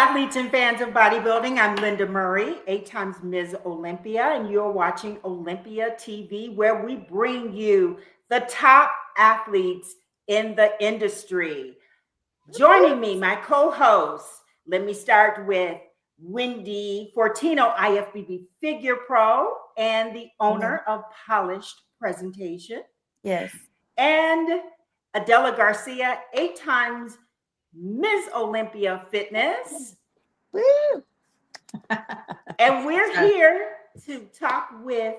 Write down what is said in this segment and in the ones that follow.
athletes and fans of bodybuilding. I'm Lenda Murray, 8 times Ms. Olympia, and you're watching Olympia TV, where we bring you the top athletes in the industry. Joining me, my co-hosts, let me start with Wendy Fortino, IFBB Figure Pro, and the owner of Polished Presentation. Yes. And Adela Garcia, 8 times Ms. Olympia Fitness. Woo! And we're here to talk with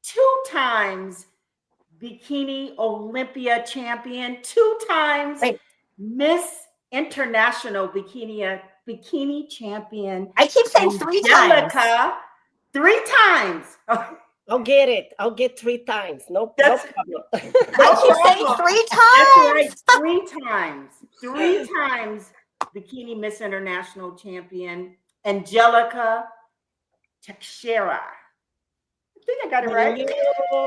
2 times Bikini Olympia champion, 2 times Miss International Bikini champion. I keep saying 3 times. Angelica, 3 times. I'll get it. I'll get 3 times. No problem. I keep saying 3 times. That's right, 3 times. 3 times Bikini Miss International champion, Angelica Teixeira. I think I got it right.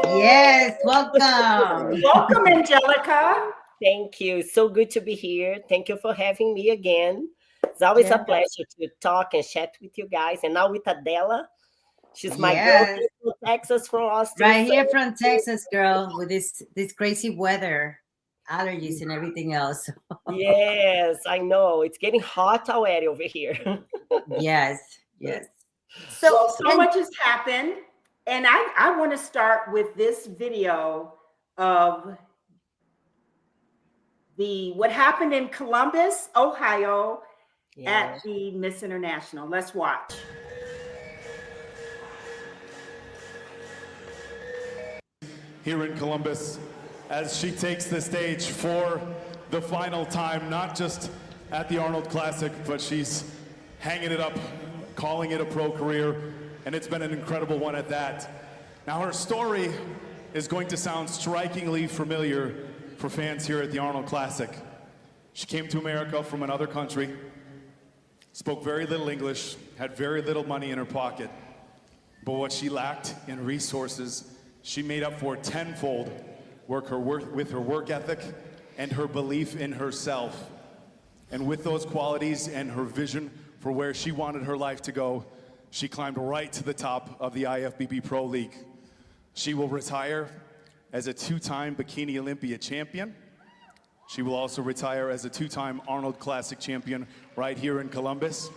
Yes, welcome. Welcome, Angelica. Thank you. So good to be here. Thank you for having me again. It's always a pleasure to talk and chat with you guys. And now with Adela. She's my girl from Texas, from Austin. Right here from Texas, girl, with this crazy weather, allergies and everything else. Yes, I know. It's getting hot already over here. Yes. So much has happened. And I want to start with this video of what happened in Columbus, Ohio, at the Miss International. Let's watch. Here in Columbus, as she takes the stage for the final time, not just at the Arnold Classic, but she's hanging it up, calling it a pro career, and it's been an incredible one at that. Now her story is going to sound strikingly familiar for fans here at the Arnold Classic. She came to America from another country, spoke very little English, had very little money in her pocket, but what she lacked in resources, she made up for tenfold with her work ethic and her belief in herself. And with those qualities and her vision for where she wanted her life to go, she climbed right to the top of the IFBB Pro League. She will retire as a 2-time Bikini Olympia champion. She will also retire as a 2-time Arnold Classic champion right here in Columbus.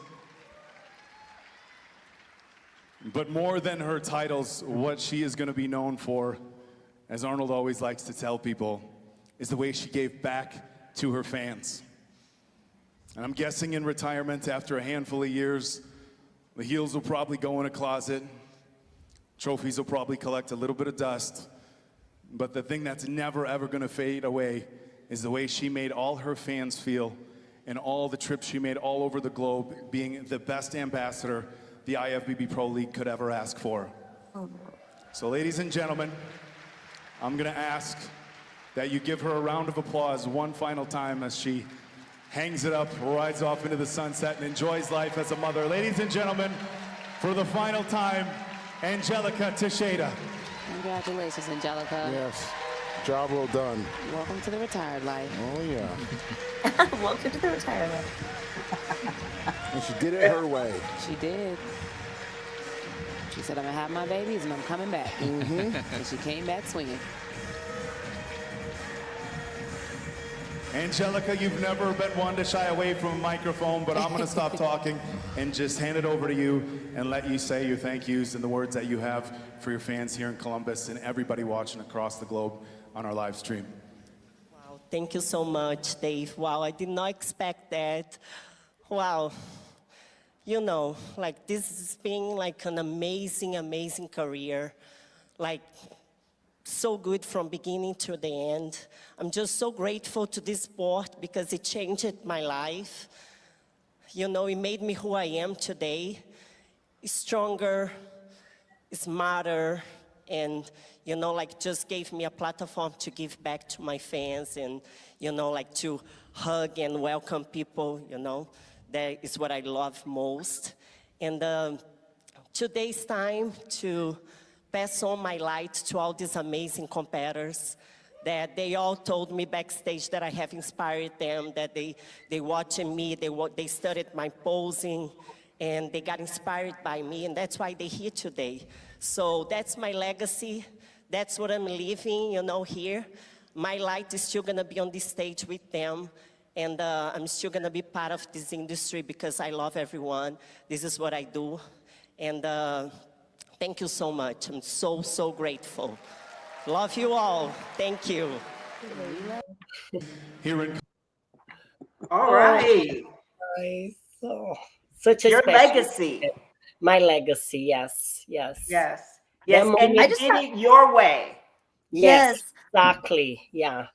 But more than her titles, what she is going to be known for, as Arnold always likes to tell people, is the way she gave back to her fans. And I'm guessing in retirement, after a handful of years, the heels will probably go in a closet, trophies will probably collect a little bit of dust, but the thing that's never ever going to fade away is the way she made all her fans feel and all the trips she made all over the globe, being the best ambassador the IFBB Pro League could ever ask for. So ladies and gentlemen, I'm gonna ask that you give her a round of applause one final time as she hangs it up, rides off into the sunset, and enjoys life as a mother. Ladies and gentlemen, for the final time, Angelica Teixeira. Congratulations, Angelica. Yes, job well done. Welcome to the retired life. Oh yeah. Welcome to the retirement. And she did it her way. She did. She said, I'm gonna have my babies and I'm coming back. And she came back swinging. Angelica, you've never been one to shy away from a microphone, but I'm gonna stop talking and just hand it over to you and let you say your thank yous and the words that you have for your fans here in Columbus and everybody watching across the globe on our live stream. Wow, thank you so much, Dave. Wow, I did not expect that. Wow. You know, like this has been like an amazing, amazing career. Like so good from beginning to the end. I'm just so grateful to this sport because it changed my life. You know, it made me who I am today. Stronger, smarter, and, you know, like just gave me a platform to give back to my fans and, you know, like to hug and welcome people, you know. That is what I love most. And today's time to pass on my light to all these amazing competitors that they all told me backstage that I have inspired them, that they watching me, they studied my posing, and they got inspired by me, and that's why they're here today. So that's my legacy. That's what I'm living, here. My light is still gonna be on this stage with them, and I'm still gonna be part of this industry because I love everyone. This is what I do, and thank you so much. I'm so, so grateful. Love you all. Thank you. Here in All right. So, such a Your special legacy. My legacy, yes. Yes. That Yes. And moment- you I just did thought- it your way. Yes, exactly. Yeah.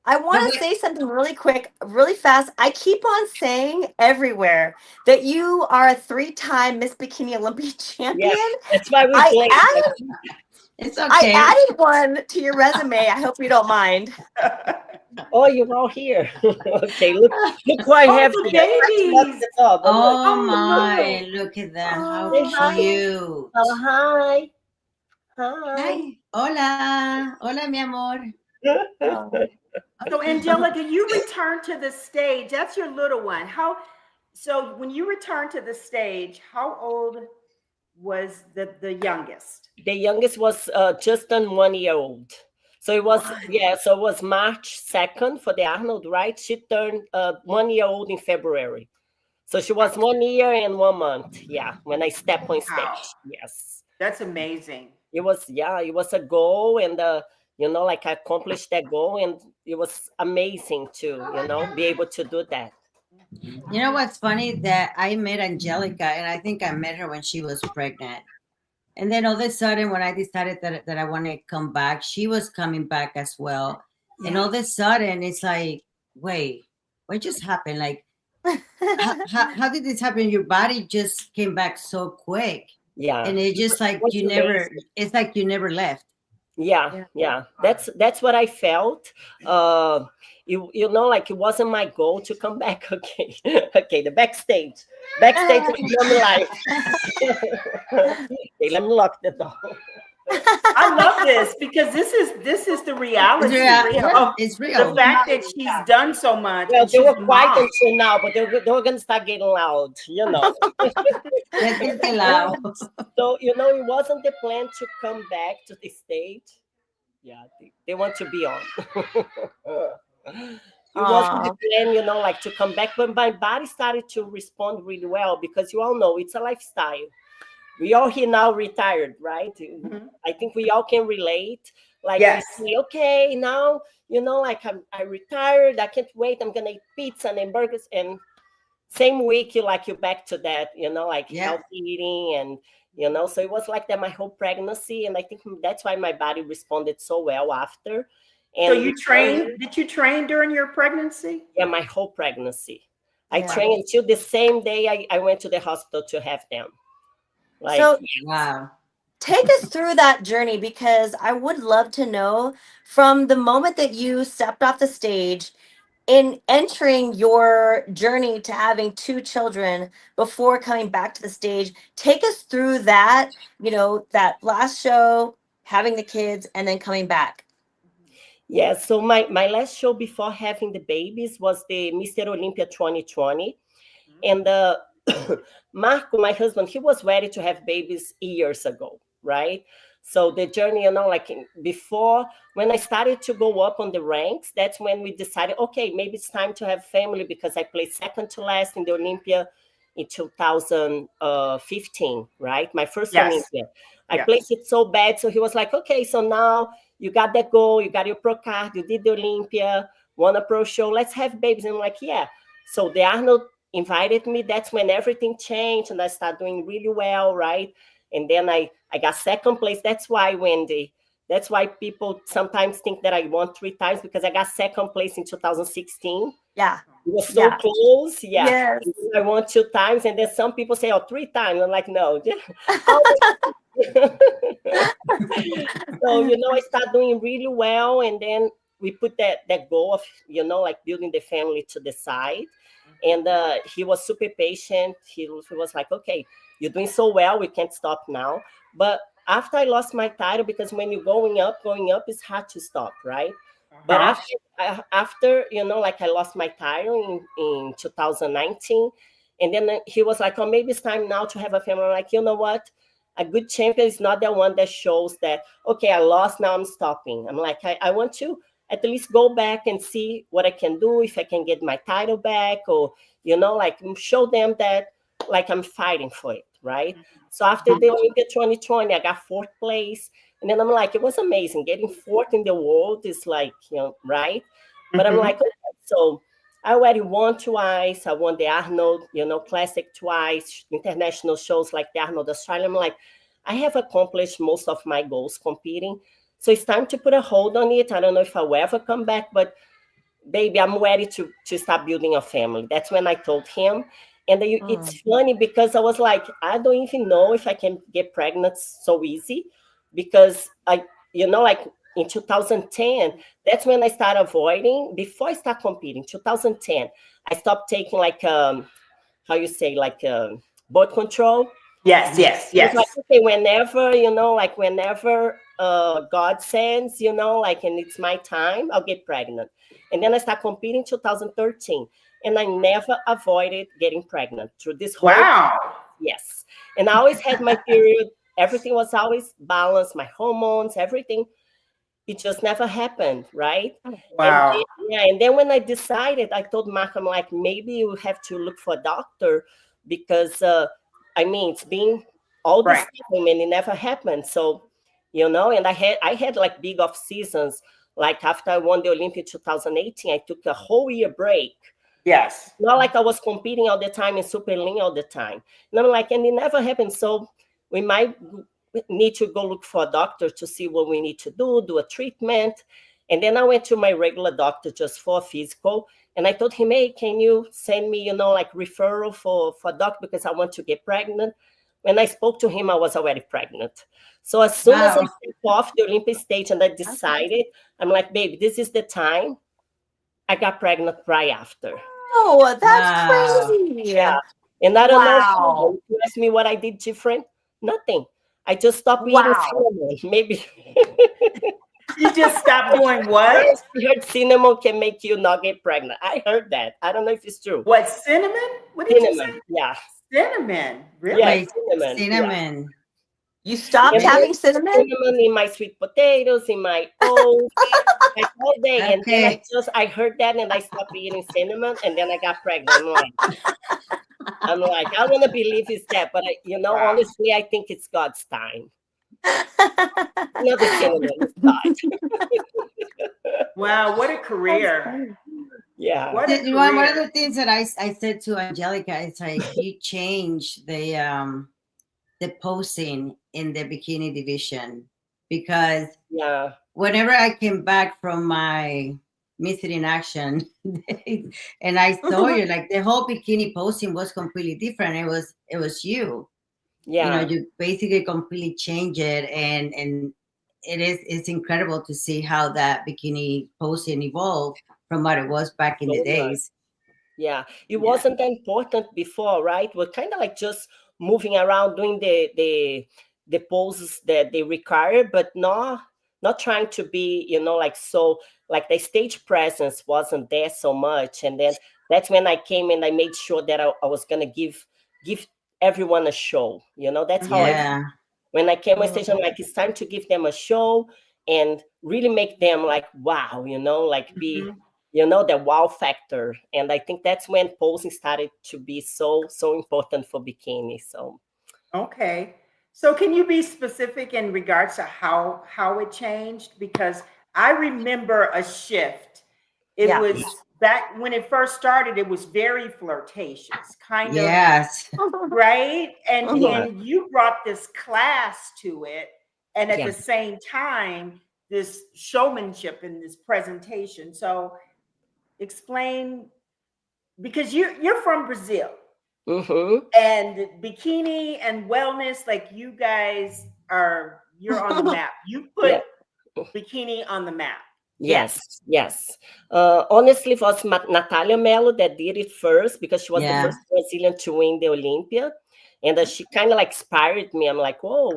I want to say something really quick, really fast. I keep on saying everywhere that you are a 3-time Miss Bikini Olympia champion. Yeah, that's why we play. It's I okay. added one to your resume. I hope you don't mind. Oh, you're all here. Okay, look who I have the today. babies. Oh look. my, look at that. How Say hi. cute. Oh, hi. Hi. Hola. Hola, mi amor. So Angelica, you returned to the stage. That's your little one. So when you returned to the stage, how old was the youngest? The youngest was just turned 1 year old. So it was, so it was March 2nd for the Arnold, right? She turned 1 year old in February. So she was 1 year and 1 month, when I stepped on stage. Wow. Yes. That's amazing. It was a goal, and I accomplished that goal, and it was amazing to, be able to do that. You know what's funny? That I met Angelica, and I think I met her when she was pregnant. And then all of a sudden, when I decided that I want to come back, she was coming back as well. Yeah. And all of a sudden, it's like, wait, what just happened? Like, how did this happen? Your body just came back so quick. Yeah. And it's just like it's like you never left. Yeah. That's what I felt. It wasn't my goal to come back. Okay. The backstage of your life. Okay, let me lock the door. I love this because this is the reality. It's real. The fact that she's done so much. Well, they were quiet until now, but they were going to start getting loud, Let's get loud. So, it wasn't the plan to come back to the stage. Yeah, they want to be on. It wasn't the plan, to come back, but my body started to respond really well because you all know it's a lifestyle. We all here now retired, right? Mm-hmm. I think we all can relate. Yes. We say, okay, now, I retired. I can't wait. I'm going to eat pizza and burgers. And same week, you're back to that, healthy eating and, so it was like that my whole pregnancy. And I think that's why my body responded so well after. And so you trained, did you train during your pregnancy? Yeah, my whole pregnancy. I trained until the same day I went to the hospital to have them. Wow. Take us through that journey, because I would love to know from the moment that you stepped off the stage in entering your journey to having 2 children before coming back to the stage. Take us through that, that last show, having the kids, and then coming back. Yeah, so my last show before having the babies was the Mr. Olympia 2020. And Marco, my husband, he was ready to have babies years ago, right? So the journey, before, when I started to go up on the ranks, that's when we decided, okay, maybe it's time to have family, because I placed second to last in the Olympia in 2015, right? My first Olympia. I placed it so bad. So he was like, okay, so now you got that goal, you got your pro card, you did the Olympia, won a pro show, let's have babies. And I'm like, yeah. So the Arnold invited me. That's when everything changed and I started doing really well, right? And then I got second place. That's why, Wendy, that's why people sometimes think that I won 3 times, because I got second place in 2016. Yeah. It was so close. Yeah. Yes. I won 2 times. And then some people say, 3 times. I'm like, no. So, I started doing really well. And then we put that goal of, building the family to the side. And he was super patient. He was like, okay, you're doing so well, we can't stop now. But after I lost my title, because when you're going up, it's hard to stop, right? But Uh-huh. after like I lost my title in 2019, and then he was like, "Oh, maybe it's time now to have a family." I'm like, you know what? A good champion is not the one that shows that, okay, I lost, now I'm stopping. I'm like, I want to at least go back and see what I can do, if I can get my title back, or like show them that like I'm fighting for it, right? So after the Olympia 2020, I got fourth place. And then I'm like, it was amazing. Getting fourth in the world is like, right? But I'm like, okay, so I already won twice. I won the Arnold, Classic twice, international shows like the Arnold Australia. I'm like, I have accomplished most of my goals competing. So it's time to put a hold on it. I don't know if I will ever come back, but baby, I'm ready to start building a family. That's when I told him. And it's funny because I was like, I don't even know if I can get pregnant so easy, because like in 2010, that's when I started avoiding. Before I start competing, 2010, I stopped taking like how you say, like birth control. Yes, yes, It's like, yes. okay, whenever God sends, like, and it's my time, I'll get pregnant. And then I start competing in 2013, and I never avoided getting pregnant through this whole. Wow. Yes. And I always had my period. Everything was always balanced, my hormones, everything. It just never happened, right? Wow. And then when I decided, I told Mark, I'm like, maybe you have to look for a doctor, because it's been all this Right. time and it never happened. So, and I had like big off seasons. Like after I won the Olympia 2018, I took a whole year break. Yes. Not like I was competing all the time and super lean all the time. And I'm like, and it never happened. So we might need to go look for a doctor to see what we need to do a treatment. And then I went to my regular doctor just for a physical. And I told him, hey, can you send me, like referral for a doctor, because I want to get pregnant. When I spoke to him, I was already pregnant. So as soon as I Wow. stepped off the Olympic stage and I decided, I'm like, baby, this is the time. I got pregnant right after. Oh, that's Wow. crazy. Yeah. And I don't know, Wow. if you ask me what I did different, nothing. I just stopped eating Wow. cinnamon. Maybe You just stopped doing what? yes, I heard cinnamon can make you not get pregnant. I heard that. I don't know if it's true. What, cinnamon? What did you say? Cinnamon, yeah. Cinnamon. Really? Yeah, Wait, cinnamon. Yeah. cinnamon. You stopped And I having used to put cinnamon? cinnamon in my sweet potatoes, in my oats, like all day. And then Okay. I heard that and I stopped eating cinnamon, and then I got pregnant. I'm like, I want to believe it's that, but Wow. honestly, I think it's God's time. Not the cinnamon, it's God. Wow, what a career. Yeah. What a One of career. the things that I said to Angelica is like, you change the posing in the bikini division, because Yeah. whenever I came back from my Missing in Action and I saw you, like the whole bikini posing was completely different. It was you. Yeah. You basically completely change it, and it's incredible to see how that bikini posing evolved from what it was back in the So much. days. Yeah. It Yeah. wasn't that important before, right? We're kind of like just moving around doing the poses that they require, but not trying to be, like, so like the stage presence wasn't there so much. And then that's when I came and I made sure that I was gonna give everyone a show. That's how I feel. Yeah. When I came on stage, I'm like, it's time to give them a show and really make them like, wow, like be, the wow factor. And I think that's when posing started to be so important for bikini. So Okay. So can you be specific in regards to how it changed? Because I remember a shift. It Yeah. was back when it first started, it was very flirtatious, kind of, Yes. right? And Yeah. and you brought this class to it, and at Yeah. the same time, this showmanship and this presentation. So explain, because you're from Brazil. Mm-hmm. And bikini and wellness, like you're on the map. You put Yeah. bikini on the map. Yes. Honestly, it was Natalia Mello that did it first, because she was the Yeah. first Brazilian to win the Olympia. And she kind of like inspired me. I'm like, whoa,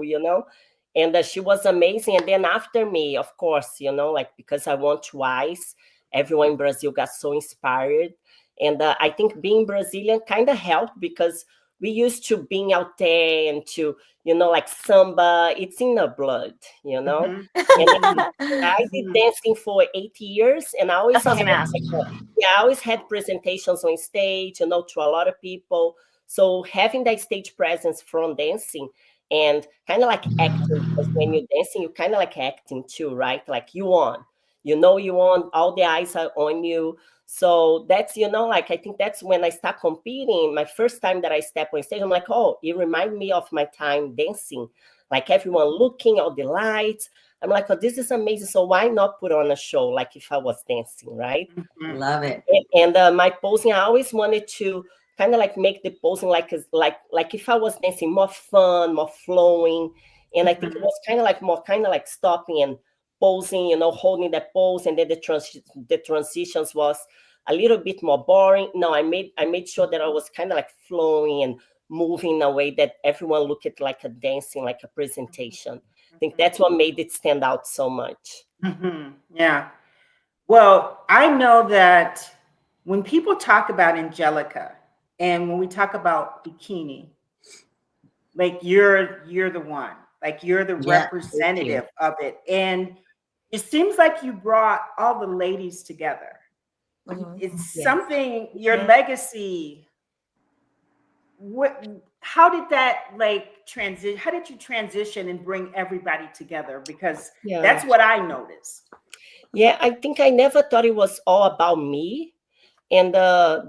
And she was amazing. And then after me, of course, like because I won twice, everyone in Brazil got so inspired. And I think being Brazilian kind of helped because we used to being out there and to, like samba, it's in the blood, Mhm. And I did dancing for 8 years, and I always That's what I was had, gonna ask. I always had presentations on stage, to a lot of people. So having that stage presence from dancing and kind of like acting, because when you're dancing, you kind of like acting too, right? Like you on, you on, all the eyes are on you. So that's, like I think that's when I start competing. My first time that I step on stage, I'm like, oh, it reminds me of my time dancing, like everyone looking at the lights. I'm like, oh, this is amazing. So why not put on a show like if I was dancing, right? Mhm. Love it. And my posing, I always wanted to kind of like make the posing like if I was dancing, more fun, more flowing. And I think it was kind of like more kind of like stopping and posing, holding that pose, and then the transitions was a little bit more boring. No, I made sure that I was kind of like flowing and moving in a way that everyone looked at like a dancing, like a presentation. I think that's what made it stand out so much. Yeah. Well, I know that when people talk about Angelica and when we talk about bikini, like you're the one, like you're the Yeah, thank you. representative of it. And it seems like you brought all the ladies together. It's Yes. something, your legacy. What, how did that like transition? How did you transition and bring everybody together? Because Yeah. that's what I noticed. Yeah, I think I never thought it was all about me. And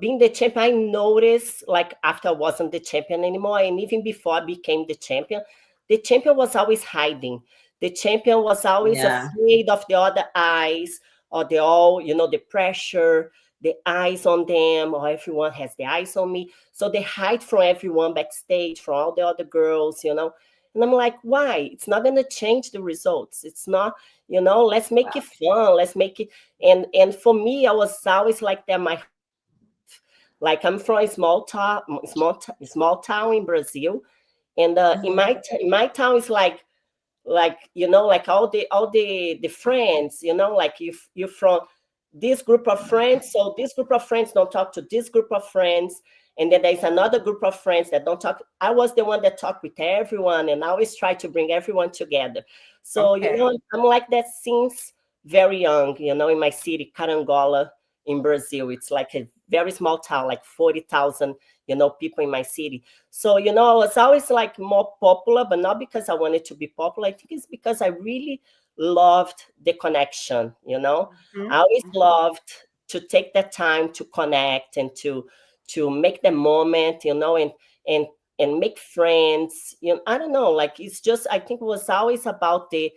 being the champion, I noticed like after I wasn't the champion anymore, and even before I became the champion was always hiding. The champion was always Yeah. afraid of the other eyes, or the pressure, the eyes on them, or everyone has the eyes on me. So they hide from everyone backstage, from all the other girls. And I'm like, why? It's not gonna change the results. It's not, let's make it fun. Let's make it. And for me, I was always like that. Like I'm from a small town in Brazil, and in my town is like like all the friends, like you're from this group of friends, so this group of friends don't talk to this group of friends, and then there's another group of friends that don't talk. I was the one that talked with everyone, and I always try to bring everyone together. So Okay. I'm like that since very young. In my city, Carangola, in Brazil, it's like a very small town, like 40,000 people in my city. So, I was always like more popular, but not because I wanted to be popular. I think it's because I really loved the connection. I always loved to take that time to connect and to make the moment, and and make friends. I don't know, like it's just, I think it was always about the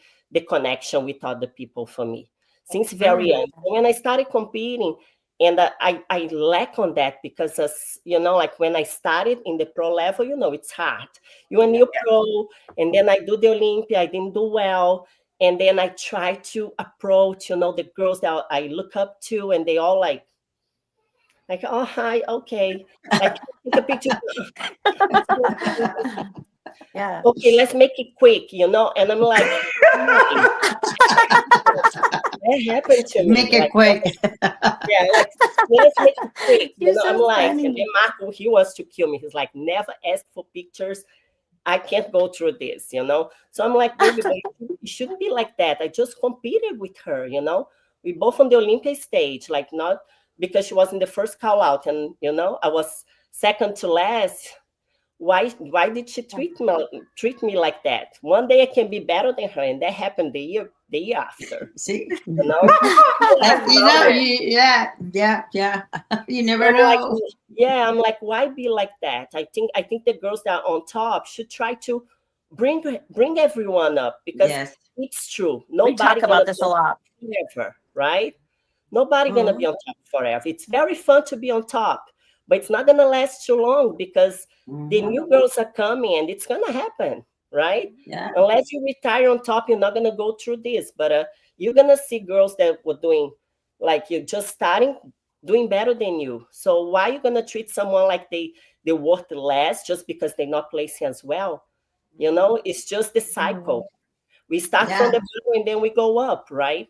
connection with other people for me since very young. When I started competing, and I lack on that because, like when I started in the pro level, it's hard. You're a new pro, and then I do the Olympia, I didn't do well. And then I try to approach, the girls that I look up to, and they all like, oh, hi, okay. Like, take a picture. Yeah. Okay, let's make it quick, and I'm like, that happened to me. Make it like, quick. Yeah, like let's make it quick. You're I'm so like, funny. and then Marco, he wants to kill me. He's like, never ask for pictures. I can't go through this. So I'm like, baby, but it shouldn't be like that. I just competed with her. We both on the Olympia stage, like not because she was in the first call out, and I was second to last. Why did she treat me like that? One day I can be better than her, and that happened the year after. See? I love it. Yeah. You never I'm like, know. yeah, I'm like, why be like that? I think the girls that are on top should try to bring everyone up, because Yes. it's true. We Nobody talk about gonna this be a on lot. top forever, right? Nobody gonna be on top forever. It's very fun to be on top, but it's not gonna last too long, because the new girls are coming, and it's gonna happen, right? Yeah. Unless you retire on top, you're not gonna go through this. But you're gonna see girls that were doing, like, you're just starting, doing better than you. So why are you gonna treat someone like they're worth less just because they're not placing as well? It's just the cycle. We start from the bottom and then we go up, right?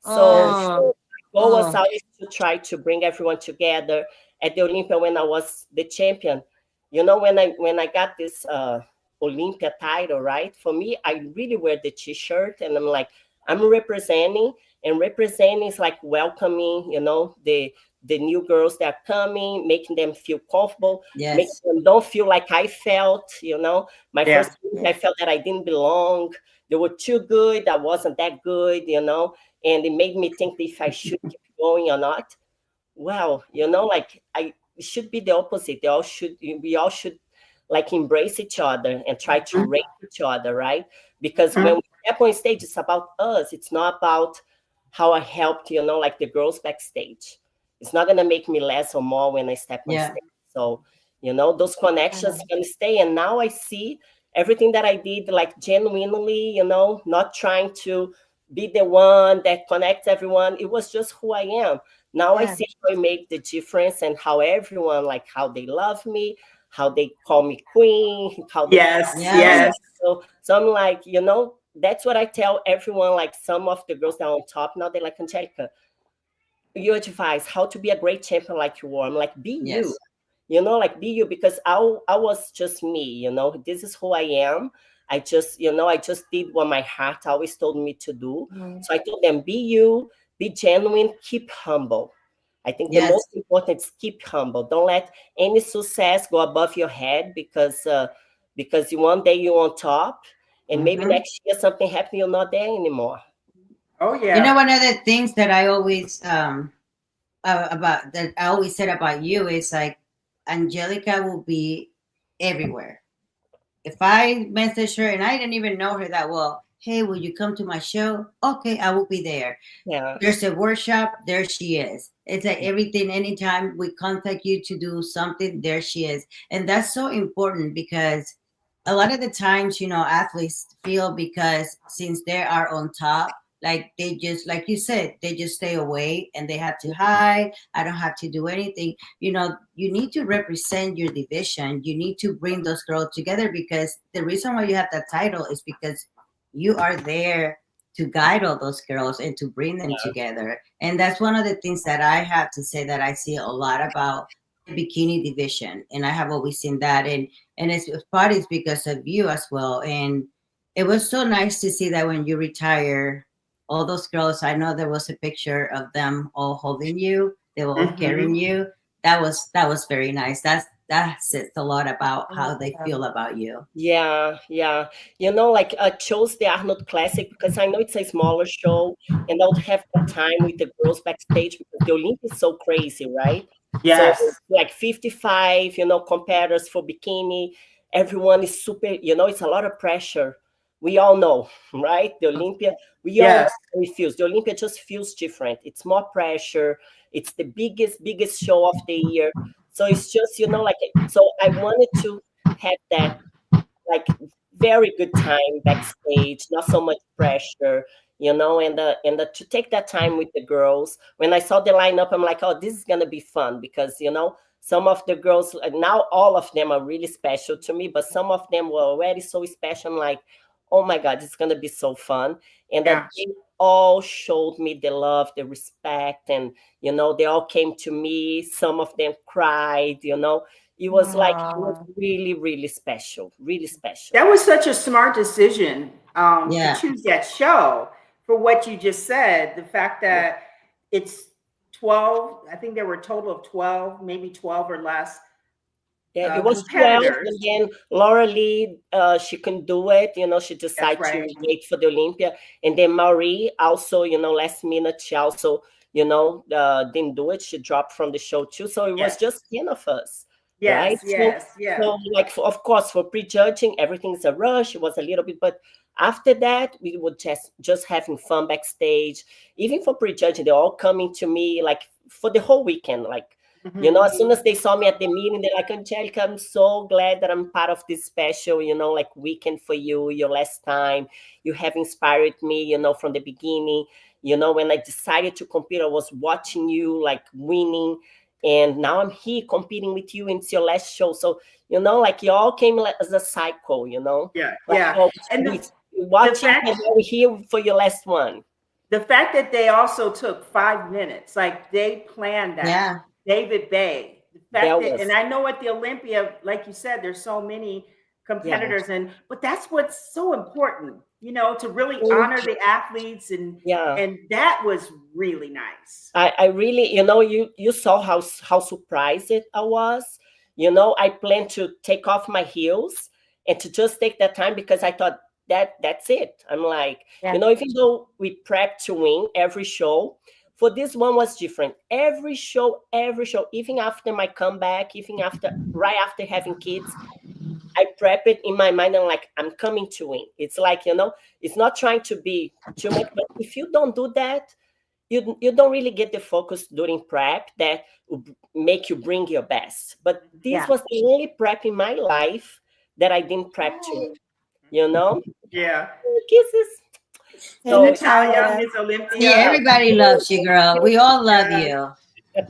So Yes. Oh, my goal was oh, always to try to bring everyone together. At the Olympia when I was the champion, you know, when I got this Olympia title, right? For me, I really wear the T-shirt, and I'm like, I'm representing, and representing is like welcoming, you know, the new girls that are coming, making them feel comfortable, making Yes. them don't feel like I felt, you know. My Yeah. first Olympia, I felt that I didn't belong. They were too good. I wasn't that good, you know, and it made me think if I should keep going or not. Well, you know, like it should be the opposite. We all should like embrace each other and try to rate each other, right? Because when Mhm. we step on stage, it's about us. It's not about how I helped, you know, like the girls backstage. It's not gonna make me less or more when I step on Yeah. stage. So, you know, those connections gonna stay. And now I see everything that I did like genuinely, you know, not trying to be the one that connects everyone. It was just who I am. Now I yeah. see how I make the difference and how everyone, like how they love me, how they call me queen, how they call Yes. me Yeah. mama. Yes. So I'm like, you know, that's what I tell everyone. Like some of the girls that are on top now, they're like, Angelica, your advice how to be a great champion like you were. I'm like, be you, Yes. you know, like be you, because I was just me, you know, this is who I am. I just, you know, I just did what my heart always told me to do. Mhm. So I told them, be you, be genuine, keep humble. I think the most Yes. important is keep humble. Don't let any success go above your head, because one day you're on top and maybe Hmm. next year something happened, you're not there anymore. Oh You know, yeah. one of the things that I always about that I always said about you is like Angelica will be everywhere. If I message her and I didn't even know her that well, hey, will you come to my show? Okay, I will be there. Yeah. There's a workshop, there she is. It's like everything, anytime we contact you to do something, there she is. And that's so important because a lot of the times, you know, athletes feel because since they are on top, like they just, like you said, they just stay away and they have to hide. I don't have to do anything. You know, you need to represent your division. You need to bring those girls together because the reason why you have that title is because you are there to guide all those girls and to bring them together. And that's one of the things that I have to say that I see a lot about the bikini division. And I have always seen that. And it's part is because of you as well. And it was so nice to see that when you retire, all those girls, I know there was a picture of them all holding you, they were all carrying Hmm. you. That was very nice. That says a lot about how they Yeah. feel about you. Yeah, yeah. You know, like I chose the Arnold Classic because I know it's a smaller show and I would have that time with the girls backstage because the Olympia is so crazy, right? So Yes. like 55, you know, competitors for bikini. Everyone is super, you know, it's a lot of pressure. We all know, right? The Olympia, we all know Yes. how it feels. The Olympia just feels different. It's more pressure. It's the biggest show of the year. So it's just, you know, like, so I wanted to have that like very good time backstage, not so much pressure, you know, and to take that time with the girls. When I saw the lineup, I'm like, oh, this is gonna be fun because you know some of the girls now all of them are really special to me, but some of them were already so special. I'm like, oh my God, it's gonna be so fun, and that Yeah. they all showed me the love, the respect, and you know they all came to me. Some of them cried, you know, it was like it was Aw. really, really special, really special. That was such a smart decision to Yeah. choose that show for what you just said. The fact that it's 12, I think there were a total of 12, maybe 12 or less Yeah, it was 12, competitors. and then Laura Lee, she couldn't do it. You know, she That's decided to right. wait for the Olympia. And then Marie also, you know, last minute, she also, you know, didn't do it. She dropped from the show too. So it was Yes. just 10 of us, right? Yes. Yes. Yeah. So like, of course, for prejudging, everything's a rush. It was a little bit, but after that, we would just having fun backstage. Even for prejudging, they're all coming to me like for the whole weekend, like, you Mhm. know, as soon as they saw me at the meeting, they're like, Angelica, I'm so glad that I'm part of this special, you know, like weekend for you, your last time. You have inspired me, you know, from the beginning. You know, when I decided to compete, I was watching you like winning. And now I'm here competing with you. And it's your last show. So, you know, like you all came like, as a cycle, you know, Yeah. like, Yeah. oh, And we watching fact- and now we're here for your last one. The fact that they also took 5 minutes, like they planned that. Yeah. David Bay. The fact That that, was- and I know at the Olympia, like you said, there's so many competitors, but that's what's so important, to really honor the athletes, and that was really nice. I really, you saw how surprised I was. I planned to take off my heels and to just take that time because I thought that's it. I'm like, even though we prepped to win every show, for this one was different. Every show, even after my comeback, right after having kids, I prep it in my mind. I'm like, I'm coming to win. It's like, it's not trying to be too much, but if you don't do that, you don't really get the focus during prep that will make you bring your best. But this was the only prep in my life that I didn't prep to, Yeah. Kisses. So Natalia, Miss Olympia. Yeah, everybody loves you, girl. We all love you.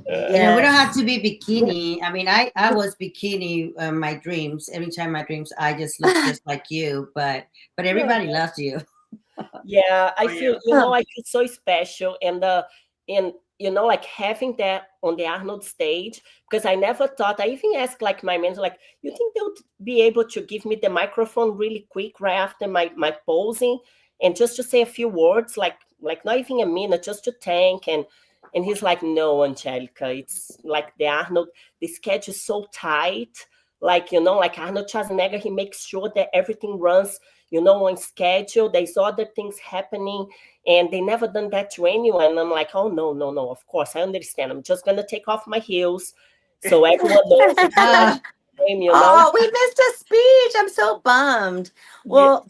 Yes. We don't have to be bikini. I mean, I was bikini my dreams. Every time my dreams, I just look just like you. But everybody loves you. Yeah, I feel I feel so special, and like having that on the Arnold stage, because I never thought. I even asked like my mentor, like, you think they would be able to give me the microphone really quick right after my posing, and just to say a few words, like not even a minute, just to thank. And he's like, no, Angelica, it's like the Arnold, the schedule is so tight. Like, like Arnold Schwarzenegger, he makes sure that everything runs, on schedule. There's other things happening, and they never done that to anyone. I'm like, oh, no. Of course, I understand. I'm just going to take off my heels so everyone knows. Oh, we missed a speech. I'm so bummed. Well,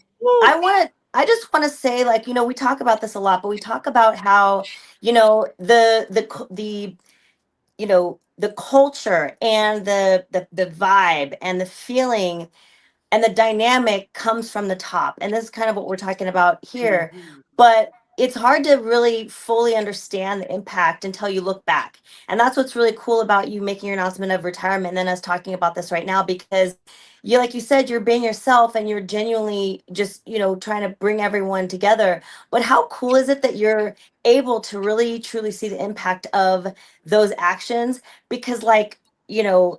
I just want to say, like, we talk about this a lot, but we talk about how, the culture and the vibe and the feeling and the dynamic comes from the top. And this is kind of what we're talking about here. But it's hard to really fully understand the impact until you look back. And that's what's really cool about you making your announcement of retirement and then us talking about this right now, because like you said, you're being yourself and you're genuinely just, trying to bring everyone together. But how cool is it that you're able to really truly see the impact of those actions? Because like,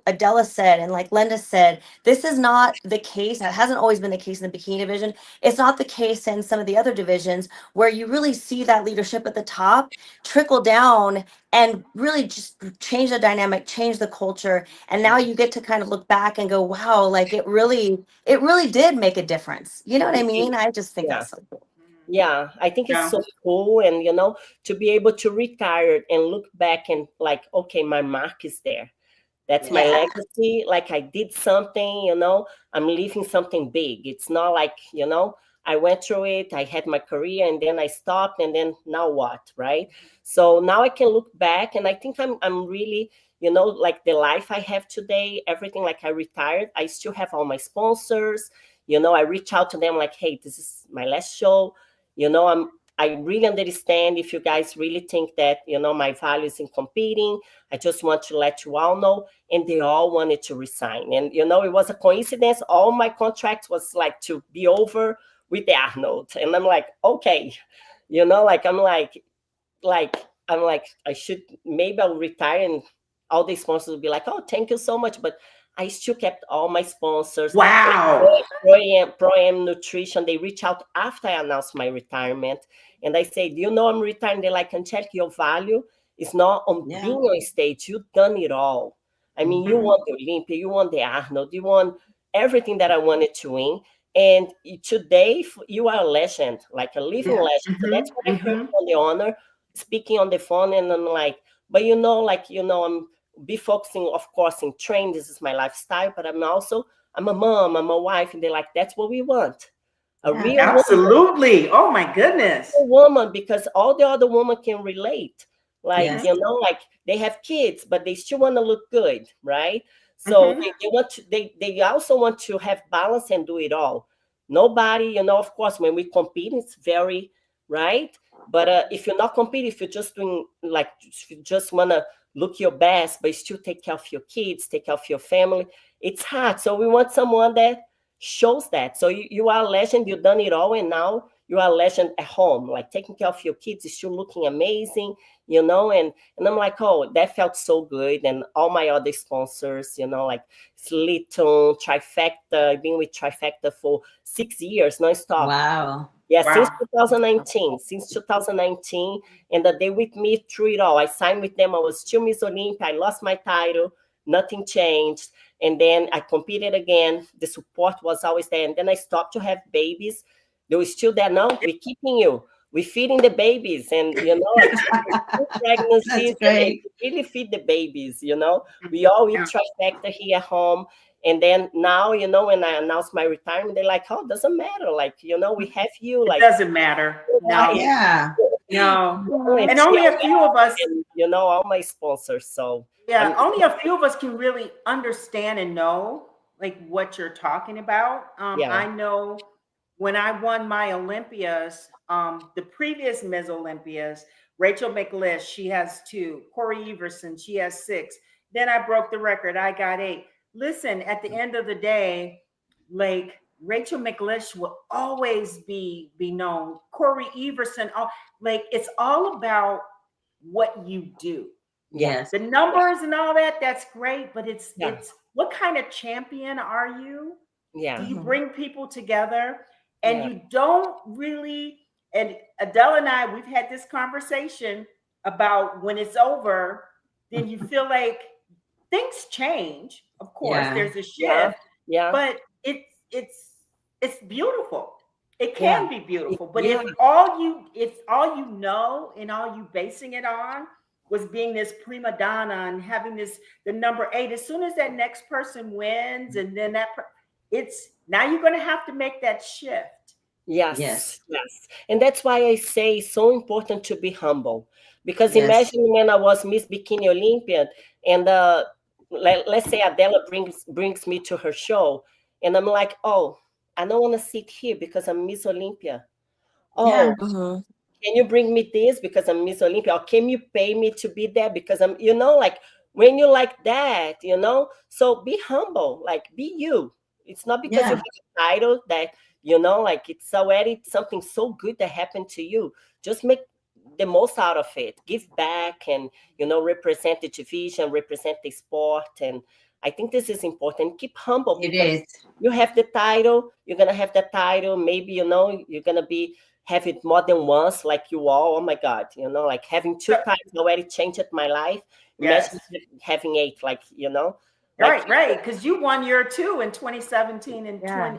Adela said, and like Lenda said, this is not the case. That hasn't always been the case in the bikini division. It's not the case in some of the other divisions where you really see that leadership at the top trickle down and really just change the dynamic, change the culture. And now you get to kind of look back and go, wow, like it really did make a difference. You know what I mean? I just think that's so cool. Yeah, I think it's so cool. And, to be able to retire and look back and like, okay, my mark is there. That's my legacy. Like I did something, I'm leaving something big. It's not like, I went through it, I had my career and then I stopped and then now what, right? So now I can look back and I think I'm really, like the life I have today, everything, like I retired, I still have all my sponsors, I reach out to them like, hey, this is my last show. I really understand if you guys really think that, my value is in competing. I just want to let you all know. And they all wanted to resign. And, it was a coincidence. All my contracts was like to be over with the Arnold. And I'm like, okay, I should, maybe I'll retire and all the sponsors will be like, oh, thank you so much. But I still kept all my sponsors. Wow. Pro-Am Nutrition, they reach out after I announced my retirement. And I say, do you know I'm retiring? They're like, Angelica, your value is not on being on stage. You've done it all. I mean, you won the Olympia, you won the Arnold, you won everything that I wanted to win. And today, you are a legend, like a living legend. So that's what I heard on the honor, speaking on the phone. And I'm like, but I'm be focusing, of course, in training. This is my lifestyle, but I'm a mom, I'm a wife. And they're like, that's what we want. A real absolutely woman. Oh my goodness, a woman, because all the other women can relate. Like, like they have kids, but they still want to look good, right? So they also want to have balance and do it all. Nobody, of course, when we compete, it's very right. But if you're not competing, if you're just doing like, if you just want to look your best, but still take care of your kids, take care of your family, it's hard. So we want someone that shows that. So you are a legend, you've done it all, and now you are a legend at home, like taking care of your kids, is still looking amazing, and I'm like, oh, that felt so good. And all my other sponsors, like Sliton, Trifecta, I've been with Trifecta for 6 years non-stop. Wow. Yeah, Wow. since 2019, and that they with me through it all. I signed with them. I was still Miss Olympia. I lost my title. Nothing changed. And then I competed again. The support was always there. And then I stopped to have babies. They were still there. No, we're keeping you. We're feeding the babies. And, like two pregnancies. That's great. And really feed the babies, We all eat Yeah. Trifecta here at home. And then now, when I announced my retirement, they're like, oh, it doesn't matter. Like, we have you. It Like, doesn't matter. No. Yeah. No. and And only a few of us, and, all my sponsors. So yeah, I'm- only a few of us can really understand and know like what you're talking about. Yeah. I know when I won my Olympias, the previous Ms. Olympias, Rachel McLish, she has 2. Corey Everson, she has 6. Then I broke the record. I got 8. Listen, at the end of the day, like Rachel McLish will always be known. Corey Everson, like it's all about what you do. Yes. The numbers and all that, that's great, but it's Yeah. it's what kind of champion are you? yeah. Do you bring people together? And Yeah. you don't really, and Adele and I, we've had this conversation about when it's over, then you feel like things change. Of course, Yeah. there's a shift, Yeah. Yeah. but it's beautiful. It can Yeah. be beautiful, but Yeah. if all you know and all you basing it on was being this prima donna and having the number 8, as soon as that next person wins, and then it's now you're going to have to make that shift. Yes, Yes. yes. And that's why I say it's so important to be humble. Because Yes. imagine when I was Miss Bikini Olympia, and let's say Adela brings me to her show, and I'm like, oh, I don't want to sit here because I'm Miss Olympia. Oh, Yeah. Mhm. can you bring me this because I'm Miss Olympia? Or can you pay me to be there because I'm, like when you like that, so be humble, like be you. It's not because you Yeah. have a title that, like it's already something so good that happened to you. Just make the most out of it, give back, and, represent the division, represent the sport. And I think this is important. Keep humble It because is. you have the title, you're going to have the title. Maybe, you're going to have it more than once, like you all. Oh my God, like having 2 times already changed my life. Imagine having 8, like, like, Right, because you won your 2 in 2017 and Yeah.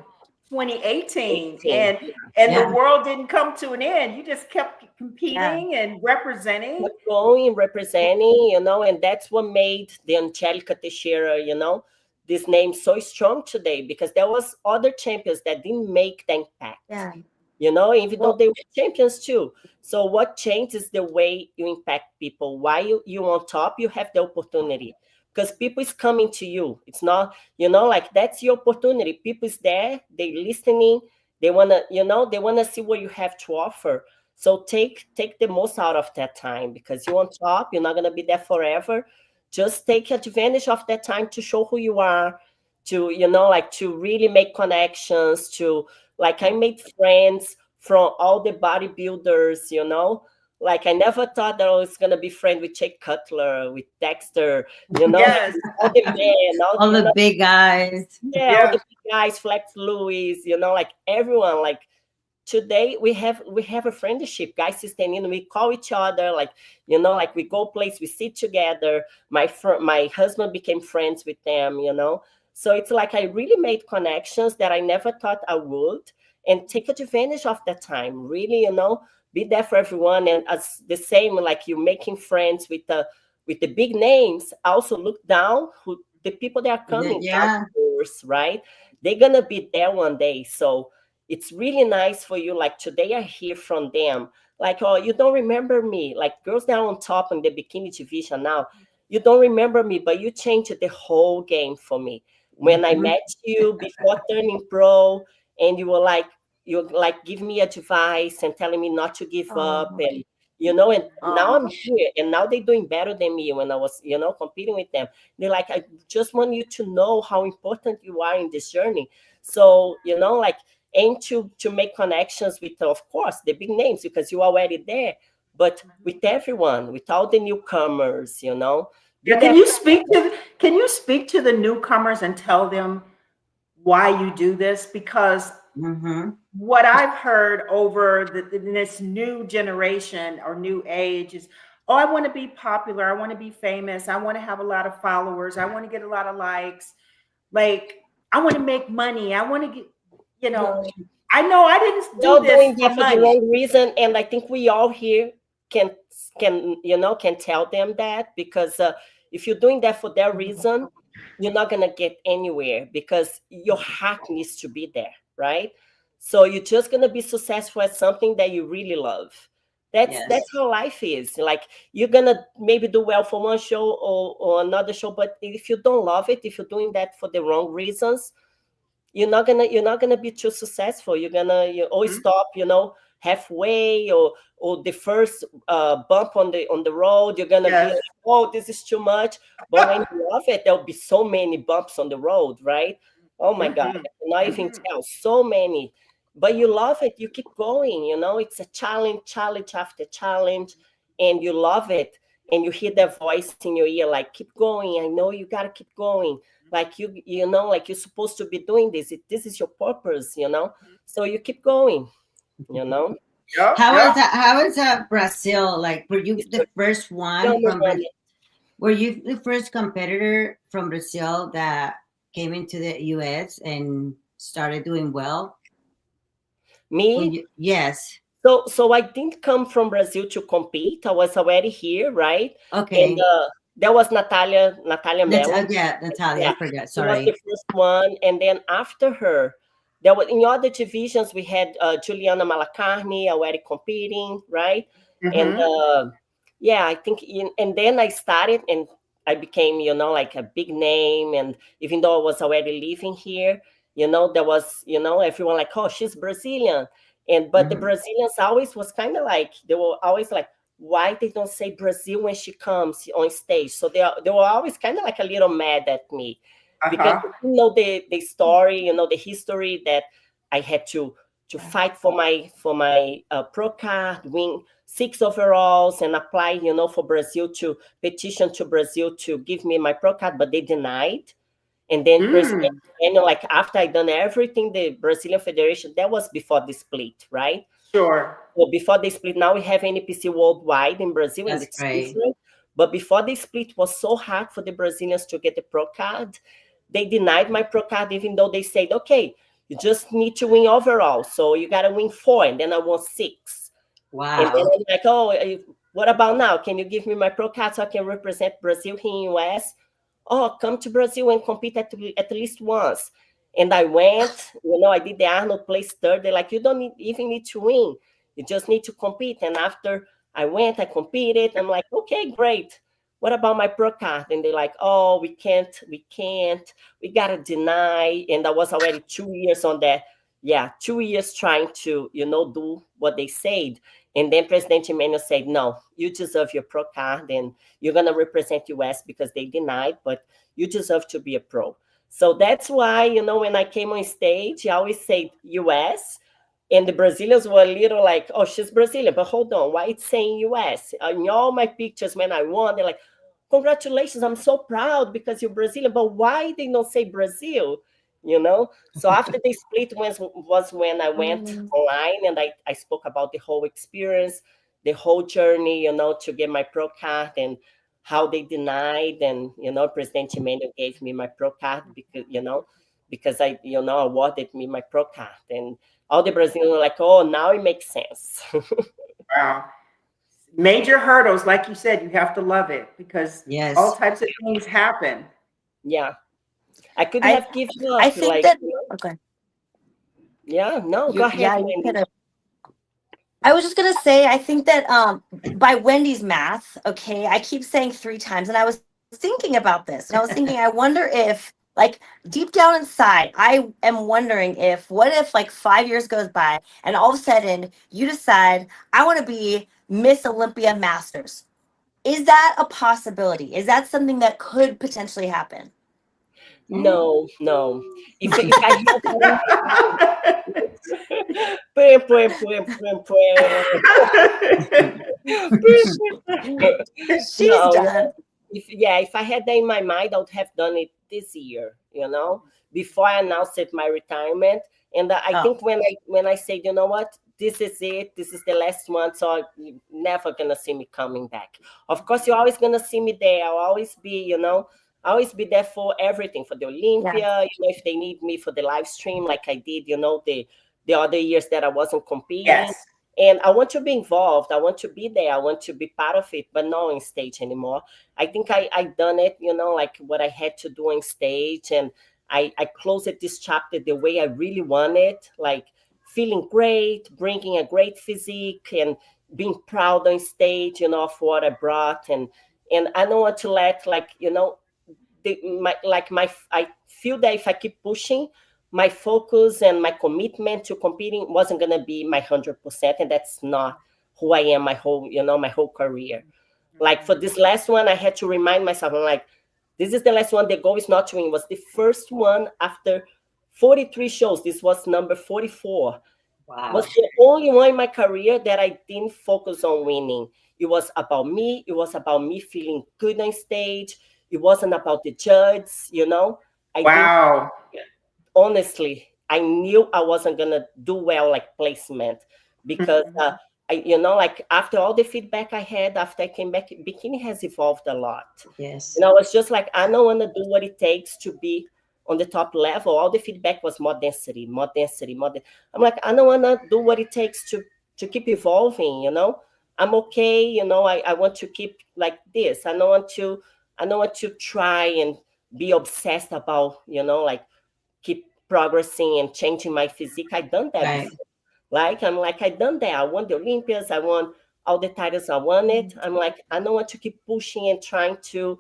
2018, 18. and Yeah. the world didn't come to an end. You just kept competing and representing. kept going, representing, and that's what made the Angelica Teixeira, this name so strong today, because there was other champions that didn't make the impact. Yeah. Even though they were champions too. So what changes the way you impact people? While you on top, you have the opportunity, because people is coming to you. It's not, like that's your opportunity. People is there, they listening, they wanna, they wanna see what you have to offer. So take the most out of that time, because you're on top, you're not gonna be there forever. Just take advantage of that time to show who you are, to, like to really make connections, to, like, I made friends from all the bodybuilders, Like I never thought that I was gonna be friends with Jake Cutler, with Dexter, Yes. all the men, All the big guys. yeah, all the big guys, Flex Lewis, like everyone. Like today we have a friendship, guys standing in, we call each other, like, like we go place, we sit together. My husband became friends with them, So it's like I really made connections that I never thought I would, and take advantage of that time. Really, be there for everyone. And as the same, like you making friends with the big names, also look down who the people that are coming Yeah. downstairs, right? They're gonna be there one day. So it's really nice for you. Like today, I hear from them, like, oh, you don't remember me, like girls that are on top in the bikini division now. You don't remember me, but you changed the whole game for me. When I met you before turning pro, and you were like, give me advice and telling me not to give up, and you know, and now I'm Oh, here, and now they're doing better than me when I was, you know, competing with them. They're like, I just want you to know how important you are in this journey. So, you know, like, aim to make connections with, of course, the big names, because you're already there, but with everyone, with all the newcomers, you know, be yeah. there. Can you speak to the newcomers and tell them why you do this? Because Mm-hmm. what I've heard over this new generation or new age is, oh, I want to be popular. I want to be famous. I want to have a lot of followers. I want to get a lot of likes. Like, I want to make money. I want to get, you know, I know I didn't do All this doing for that for the money. wrong reason, and I think we all here can you know, can tell them that, because if you're doing that for that reason, you're not gonna get anywhere, because your heart needs to be there, right? So you're just gonna be successful at something that you really love. Yes. That's how life is. Like, you're gonna maybe do well for one show or another show, but if you don't love it, if you're doing that for the wrong reasons, you're not gonna be too successful. You always stop, you know, halfway, or the first bump on the road. You're gonna be Yes. like, oh, this is too much. But when you love it, there'll be so many bumps on the road, right? Oh my God, Mhm. I cannot even tell. So many. But you love it, you keep going, you know, it's a challenge after challenge, and you love it, and you hear that voice in your ear, like, keep going, I know you gotta keep going, like, you know, like, you're supposed to be doing this, this is your purpose, you know, so you keep going, you know. Yep. How Yep. is that? How is that Brazil? Like, were you It's the first one number from one. Were you the first competitor from Brazil that came into the US and started doing well? When Me. you, yes. So I didn't come from Brazil to compete. I was already here, right? And Okay. that was Natalia That's Mello. yeah, Natalia, Yeah, I forgot. she was the Sorry. first one, and then after her, there was, in other divisions, we had Juliana Malacarne already competing, right? And Mhm. yeah, I think, and then I started, and I became, you know, like a big name. And even though I was already living here, you know, there was, you know, everyone like, oh, she's Brazilian, and but the Mhm. Brazilians always was kind of like, they were always like, why they don't say Brazil when she comes on stage. So they were always kind of like a little mad at me, because Uh-huh. you know the story, you know, the history, that I had to fight for my pro card, win 6 overalls, and apply, you know, for Brazil, to petition to Brazil to give me my pro card, but they denied. And then President, Mm. you know, like, after I done everything, the Brazilian Federation, that was before the split, right? Sure. Well, before they split, now we have NPC worldwide in Brazil, and That's it's right. different. But before they split, it was so hard for the Brazilians to get the pro card. They denied my pro card, even though they said, okay, you just need to win overall. So you got to win 4, and then I won 6. And then Wow. I'm like, oh, what about now? Can you give me my pro card so I can represent Brazil here in US? Oh, come to Brazil and compete at least once. And I went, you know, I did the Arnold place third. They're like, you don't even need to win. You just need to compete. And after I went, I competed. I'm like, okay, great. What about my pro card? And they're like, oh, we can't. We gotta deny. And I was already 2 years on that. Yeah, 2 years trying to, you know, do what they said. And then President Emmanuel said, no, you deserve your pro card, and you're going to represent US, because they denied, but you deserve to be a pro. So that's why, you know, when I came on stage, I always say US, and the Brazilians were a little like, oh, she's Brazilian, but hold on, why it's saying US? In all my pictures when I won, they're like, congratulations, I'm so proud because you're Brazilian, but why they don't say Brazil? You know? So after they split was when I went online, and I spoke about the whole experience, the whole journey, you know, to get my pro card, and how they denied. And, you know, President Emmanuel gave me my pro card, because I, you know, awarded me my pro card. And all the Brazilians were like, oh, now it makes sense. Wow. Major hurdles, like you said, you have to love it because all Yes. types of things happen. Yeah. I could I have given I up, think like, that you know, okay. yeah, no, go ahead, Yeah, you could Wendy. have. I was just gonna say, I think that by Wendy's math, okay, I keep saying 3 times, and I was thinking about this, and I was thinking, I wonder if Like deep down inside, I am wondering if what if like 5 years goes by and all of a sudden you decide I want to be Miss Olympia Masters. Is that a possibility? Is that something that could potentially happen? No, no. If I had Pwah, pwah, pwah, pwah, pwah. She's No, no. done. If I had that in my mind, I would have done it this year, before I announced it my retirement. And I Oh, think when I said, you know what, this is it, this is the last one, so you're never gonna see me coming back. Of course, you're always gonna see me there. I'll always be, always be there for everything, for the yeah. Olympia, if they need me for the live stream, like I did, the other years that I wasn't competing. Yes. And I want to be involved. I want to be there. I want to be part of it, but not on stage anymore. I think I done it, like what I had to do on stage. And I closed this chapter the way I really wanted, like feeling great, bringing a great physique and being proud on stage, of what I brought. And I don't want to let, like, I feel that if I keep pushing, my focus and my commitment to competing wasn't gonna be my 100%, and that's not who I am my whole career. Like for this last one, I had to remind myself, I'm like, this is the last one. The goal is not to win. It was the first one after 43 shows. This was number 44. Wow. Was the only one in my career that I didn't focus on winning. It was about me. It was about me feeling good on stage. It wasn't about the judges, I didn't, Wow. honestly, I knew I wasn't gonna do well, like placement, because like after all the feedback I had after I came back, bikini has evolved a lot. Yes. And I was just like, I don't want to do what it takes to be on the top level. All the feedback was more density, more density, more. I'm like, I don't want to do what it takes to keep evolving. I'm okay. I want to keep like this. I don't want to try and be obsessed about, like keep progressing and changing my physique. I done that Right. before. I done that. I won the Olympias. I won all the titles I wanted. I'm like, I don't want to keep pushing and trying to,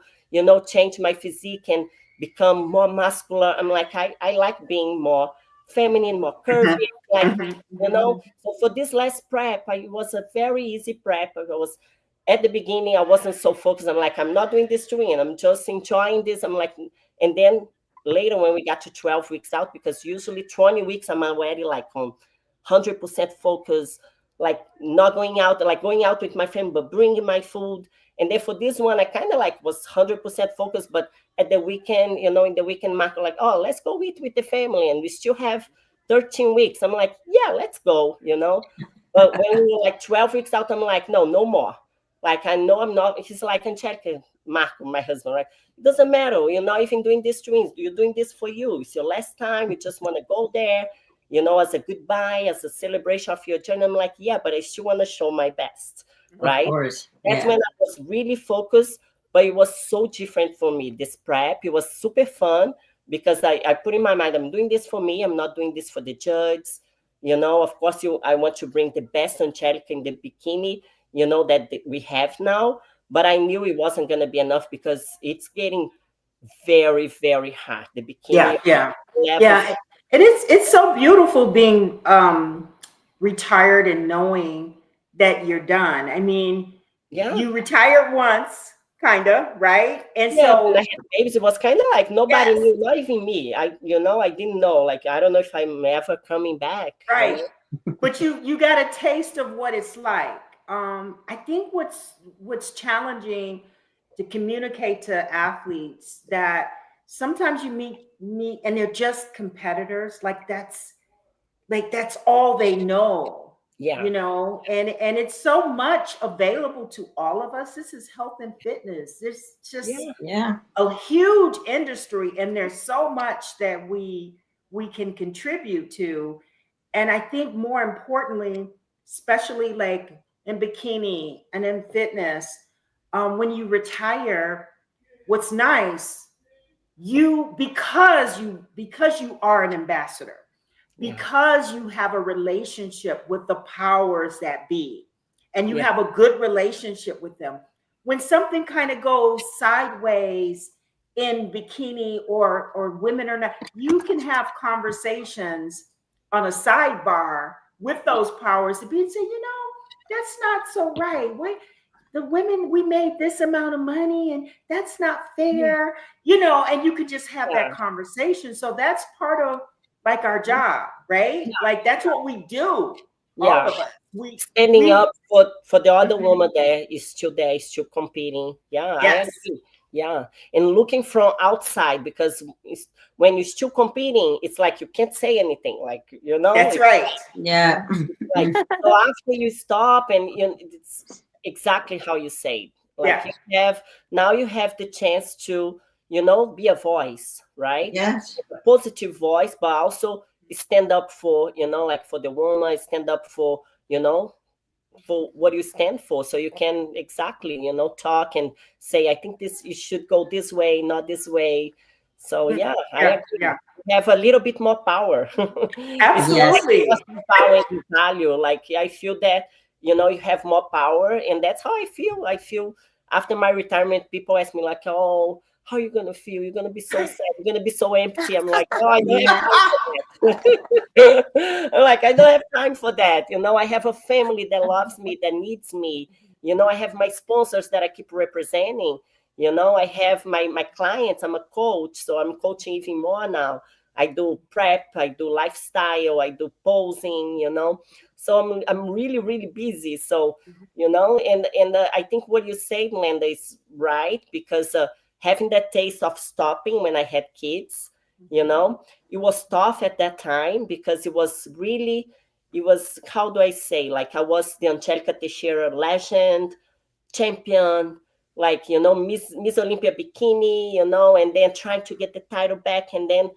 change my physique and become more muscular. I'm like, I like being more feminine, more curvy. Like, so for this last prep, it was a very easy prep. I was at the beginning, I wasn't so focused. I'm like, I'm not doing this to win. I'm just enjoying this. I'm like, and then later when we got to 12 weeks out, because usually 20 weeks I'm already like on 100% focus, like not going out, like going out with my family, but bringing my food. And then for this one, I kind of like was 100% focused, but at the weekend, in the weekend market, like, oh, let's go eat with the family. And we still have 13 weeks. I'm like, yeah, let's go, But when we were like 12 weeks out, I'm like, no more. Like, I know I'm not, he's like, Angelica, Marco, my husband, right? It doesn't matter. You're not even doing this to me. You're doing this for you. It's your last time. You just want to go there, as a goodbye, as a celebration of your journey. I'm like, yeah, but I still want to show my best, right? Of course. That's when I was really focused, but it was so different for me. This prep, it was super fun because I put in my mind, I'm doing this for me. I'm not doing this for the judges. Of course, I want to bring the best Angelica in the bikini, that we have now. But I knew it wasn't going to be enough because it's getting very, very hard. The bikini Yeah. level. And it's so beautiful being retired and knowing that you're done. I mean, Yeah. you retired once, kind of, right? And Yeah, so when I had babies, it was kind of like nobody Yes. knew, not even me. I didn't know. Like, I don't know if I'm ever coming back. right. But you got a taste of what it's like. I think what's challenging to communicate to athletes that sometimes you meet and they're just competitors, like that's all they know. Yeah. And it's so much available to all of us. This is health and fitness. There's just Yeah. a huge industry, and there's so much that we can contribute to. And I think more importantly, especially like in bikini and in fitness, when you retire, what's nice, because you are an ambassador, because you have a relationship with the powers that be, and you have a good relationship with them. When something kind of goes sideways in bikini or women or not, you can have conversations on a sidebar with those powers to be and say, that's not so right. Wait, the women, we made this amount of money and that's not fair, and you could just have that conversation. So that's part of like our job, right? Like that's what we do. All of us. Standing up for the other Mhm. woman there, is still competing. Yeah, I Yes. agree. Yeah, and looking from outside, because when you're still competing, it's like you can't say anything. Like That's right. Yeah. Like so after you stop, and it's exactly how you say it. Like Yeah. you have the chance to be a voice, right? Yes. A positive voice, but also stand up for like for the woman, stand up for for what you stand for, so you can exactly talk and say, I think this, you should go this way, not this way. So yeah, I agree. Yeah. You have a little bit more power. It's Yes. Absolutely. like power and value. Like I feel that you have more power, and that's how I feel after my retirement. People ask me like, oh, how are you gonna feel? You're gonna be so sad, you're gonna be so empty. I'm like, no, I don't have time for that. I'm like, I don't have time for that. I have a family that loves me, that needs me. I have my sponsors that I keep representing. I have my clients. I'm a coach, so I'm coaching even more now. I do prep, I do lifestyle, I do posing, So I'm really, really busy. So, and I think what you said, Lenda, is right, because having that taste of stopping when I had kids, it was tough at that time, because it was, how do I say, like I was the Angelica Teixeira legend, champion, like Miss Olympia bikini, and then trying to get the title back, and then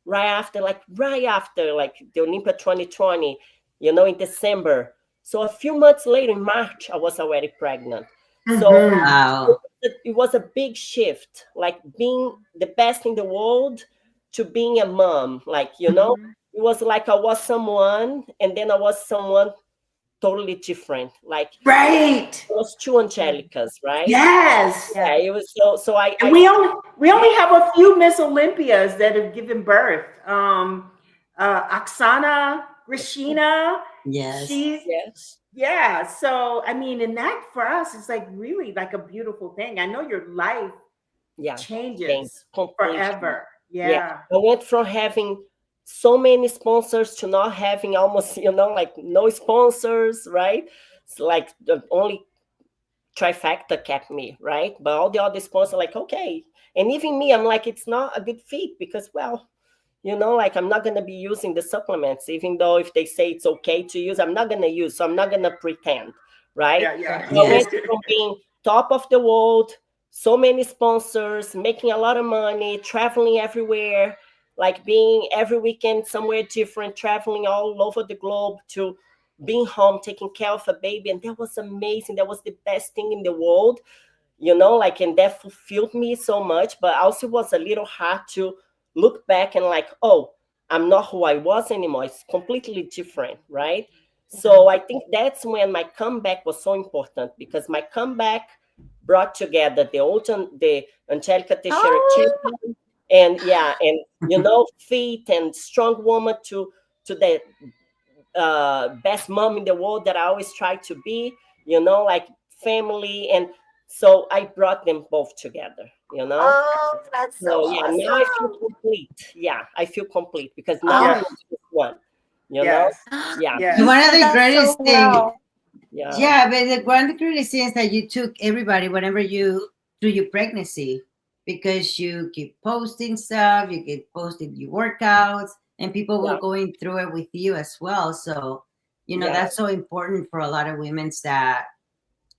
right after like the Olympia 2020, in December. So a few months later, in March, I was already pregnant. So Wow. it was a big shift, like being the best in the world to being a mom. Like it was like I was someone, and then I was someone totally different. Like Right. it was two Angelicas, right? Yes. Yeah, it was so And we only have a few Miss Olympias that have given birth. Oksana, Grishina, Yes. she's yes. yeah. So I mean, and that for us is like really like a beautiful thing. I know your life Yeah, changes completely. forever. Yeah, Yeah. I went from having so many sponsors to not having almost, like no sponsors, right? It's like the only trifecta kept me, right? But all the other sponsors are like, okay. And even me, I'm like, it's not a good fit, because, well, like I'm not going to be using the supplements, even though if they say it's okay to use, I'm not going to use. So I'm not going to pretend, right? Yeah. So I went from being top of the world, so many sponsors, making a lot of money, traveling everywhere, like being every weekend somewhere different, traveling all over the globe, to being home, taking care of a baby. And that was amazing. That was the best thing in the world, like, and that fulfilled me so much. But also was a little hard to look back and like, oh, I'm not who I was anymore. It's completely different, right? So I think that's when my comeback was so important, because my comeback brought together the Angelica Teixeira champion, and fit and strong woman to the best mom in the world that I always try to be, like family. And so I brought them both together, Oh, that's so So yeah, now I feel awesome. complete. Yeah, I feel complete, because now I'm Yes. not just one, Yes. Yeah. Yes. You One of said the that so greatest things. well. Yeah. Yeah, but one of the greatest things that you took everybody whenever you through your pregnancy, because you keep posting stuff, you keep posting your workouts, and people Yeah. were going through it with you as well. So, Yeah. that's so important for a lot of women, that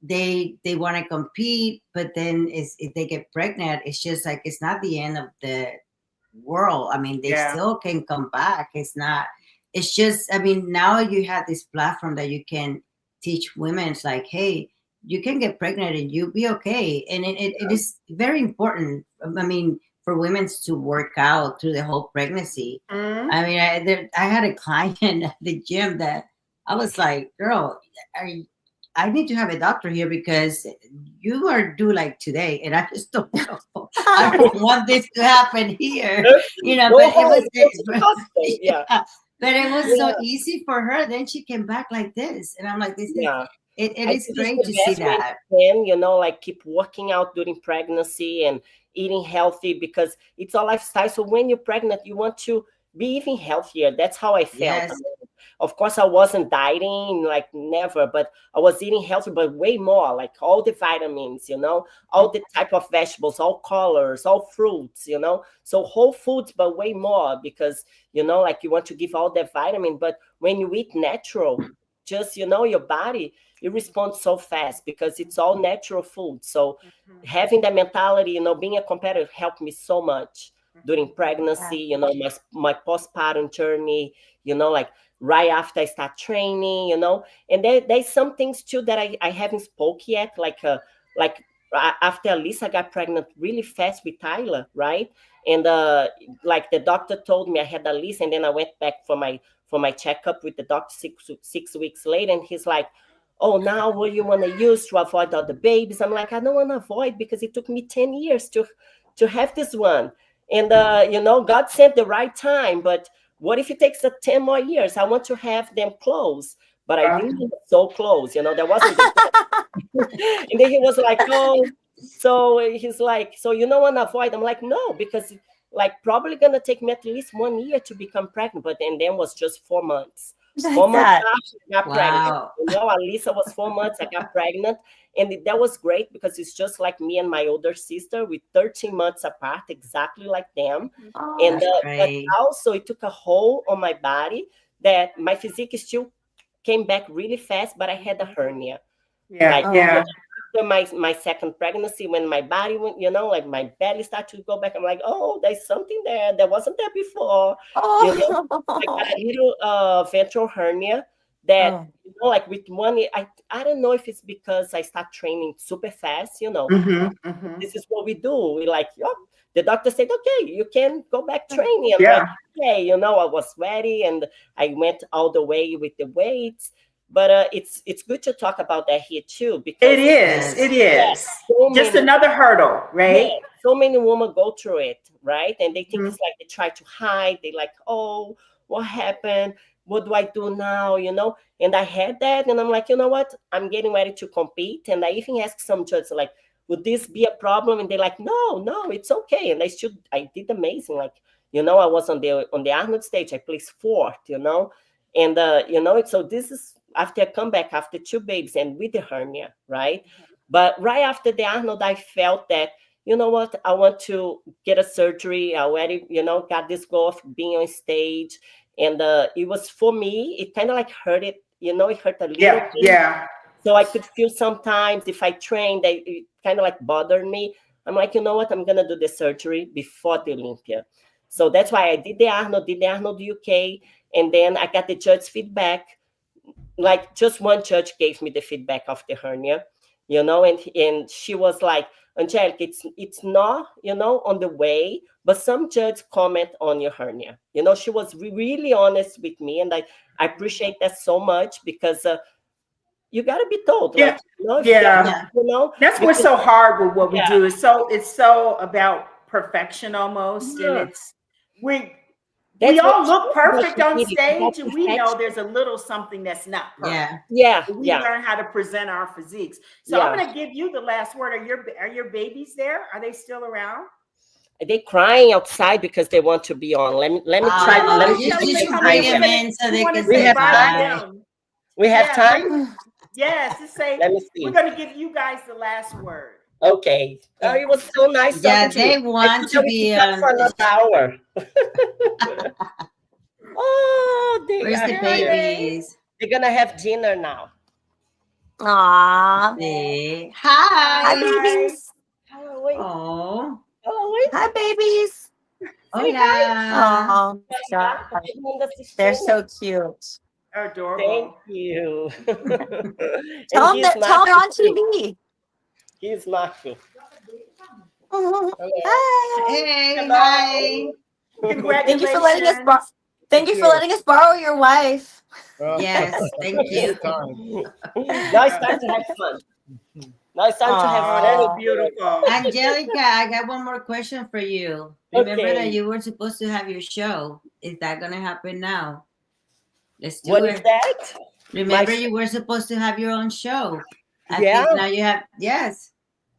they want to compete, but then if they get pregnant, it's just like it's not the end of the world. I mean, they still can come back. It's not. It's just. I mean, now you have this platform that you can teach women. It's like, hey, you can get pregnant and you'll be okay. And it is very important. I mean, for women to work out through the whole pregnancy. Mhm. I mean, I had a client at the gym that I was like, girl, I need to have a doctor here because you are due like today, and I just don't know. I don't want this to happen here, you know. Go But it home, was, go to the hospital. Yeah. yeah, but it was so Yeah. easy for her. Then she came back like this, and I'm like, this is Yeah. it I is think it's great the to see best way that. you can, you know, like keep working out during pregnancy and eating healthy because it's a lifestyle. So when you're pregnant, you want to be even healthier. That's how I felt. I Yes. mean, of course, I wasn't dieting, like never, but I was eating healthy, but way more, like all the vitamins, you know, all the type of vegetables, all colors, all fruits, you know. So whole foods, but way more because, you know, like you want to give all the vitamin. But when you eat natural, just, you know, your body, it responds so fast because it's all natural food. So having that mentality, you know, being a competitor helped me so much during pregnancy, you know, my postpartum journey, you know, like right after I start training, you know, and there's some things too that I haven't spoke yet, like after Lisa got pregnant really fast with Tyler, right? And like the doctor told me I had a Lisa, and then I went back for my checkup with the doctor 6 weeks later, and he's like, oh, now what you want to use to avoid all the babies? I'm like, I don't want to avoid because it took me 10 years to have this one. And, you know, God sent the right time. But what if it takes 10 more years? I want to have them close. But I didn't get so close. You know, there wasn't. And then he was like, oh, so he's like, so you don't want to avoid? I'm like, no, because like probably going to take me at least 1 year to become pregnant. But and then was just 4 months. Like 4 months that. after I got pregnant. Wow. You know, Alisa was 4 months, I got pregnant. And that was great because it's just like me and my older sister with 13 months apart, exactly like them. Oh, And but Great. also it took a hold on my body that my physique still came back really fast, but I had a hernia. Yeah, Like yeah. after my second pregnancy, when my body went, you know, like my belly started to go back, I'm like, oh, there's something there that wasn't there before. You know, I got oh. a little ventral hernia that, Oh. you know, like with one, I don't know if it's because I start training super fast, you know. This is what we do. We like, oh, the doctor said, okay, you can go back training. I'm like, Yeah. okay, you know, I was ready and I went all the way with the weights. But it's good to talk about that here too because It is. Yes. It yeah, is. so Just many another hurdle, yeah, right? so many women go through it, right? And they think Mhm. it's like they try to hide. They like, oh, what happened? What do I do now? You know? And I had that, and I'm like, you know what? I'm getting ready to compete. And I even asked some judges, like, would this be a problem? And they're like, no, it's okay. And I did amazing. Like, you know, I was on the Arnold stage. I placed fourth, you know, and you know, so this is after a comeback after two babies and with the hernia, right? But right after the Arnold, I felt that, you know what, I want to get a surgery. I already, you know, got this goal of being on stage. And it was for me, it kind of like hurt it, you know, it hurt a little Yeah, bit. yeah. So I could feel sometimes if I trained, it kind of like bothered me. I'm like, you know what, I'm going to do the surgery before the Olympia. So that's why I did the Arnold UK. And then I got the judge feedback. Like just one judge gave me the feedback of the hernia, you know, and she was like, Angelica, it's not, you know, on the way, but some judge comment on your hernia. You know, she was really honest with me, and I appreciate that so much because you got to be told, Yeah. like, you know, if you got, Yeah. Yeah. you know, That's what's because so hard with what we yeah, do. It's so about perfection almost. And yeah, it's we that's what all look perfect on competing. It's about stage, and we know perfection. there's a little something that's not perfect. Yeah. Yeah, But we yeah, learn how to present our physiques. So I'm yeah. going to give you the last word. Are your babies there? Are they still around? They crying outside because they want to be on. Let me try. Let Oh, me Oh, see You, if tell you I them to can should come bring in. bring We're him them. gonna in so we they want to can We say say have bye to time. bye. them. We have Yeah, time. yes, to say Let me we're see. gonna give you guys the last word. Okay. Oh, it was so nice Yeah, talking to you. they I want thought to that we be could talk on. for another hour. Oh, they Where's are the There are here. they. babies? They're gonna have dinner now. aw. Say Hi, hi. Hi. babies. Hello, wait. Oh, Hello, wait. Hi, babies. Say hi. hola. Oh, Obrigada por gosh. todo mundo They're assistindo. so cute. Thank Adorable. you. And Tell them that. Tell them they're on TV. He's Marco. Hi. Hey, Hello. hi. Thank you for letting us Congratulations. borrow. Thank Thank you for you. letting us borrow your wife. Yes, thank you. Now it's time to have fun. Now it's time to have Oh, fun. that's beautiful. Angelica, I got one more question for you. Remember that Okay. you were supposed to have your show. Is that gonna happen now? Let's do What it. is that? Remember My you were supposed to have your own show. I Yeah. think now you have. Yes.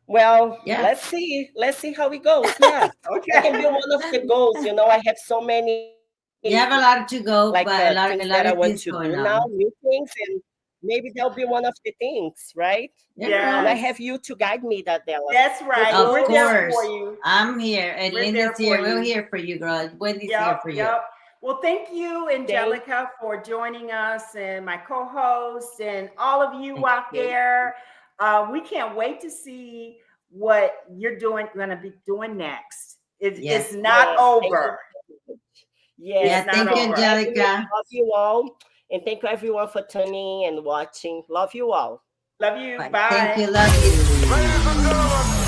Well, Yeah. let's see. Let's see how it goes. Yeah. That can be one of the goals. You know, I have so many You have a lot to go, like but a lot things that I of want things to going do now, on. new things, and maybe that'll be one of the things, right? Yeah. And I have you to guide me, Adela. That's right. Of We're there course. for you. I'm here. And We're there Linda's here. for We're you. here for you, girl. Wendy's here Yep, for you. yep. Well, thank you, Angelica, for joining us, and my co-host, and all of you out there. We can't wait to see what you're going to be doing next. Yes. It's not over. Yes, It's not thank you, over. Angelica. Love you all. And thank you everyone for tuning and watching. Love you all. Love you. Bye. Bye. Thank you. Love you.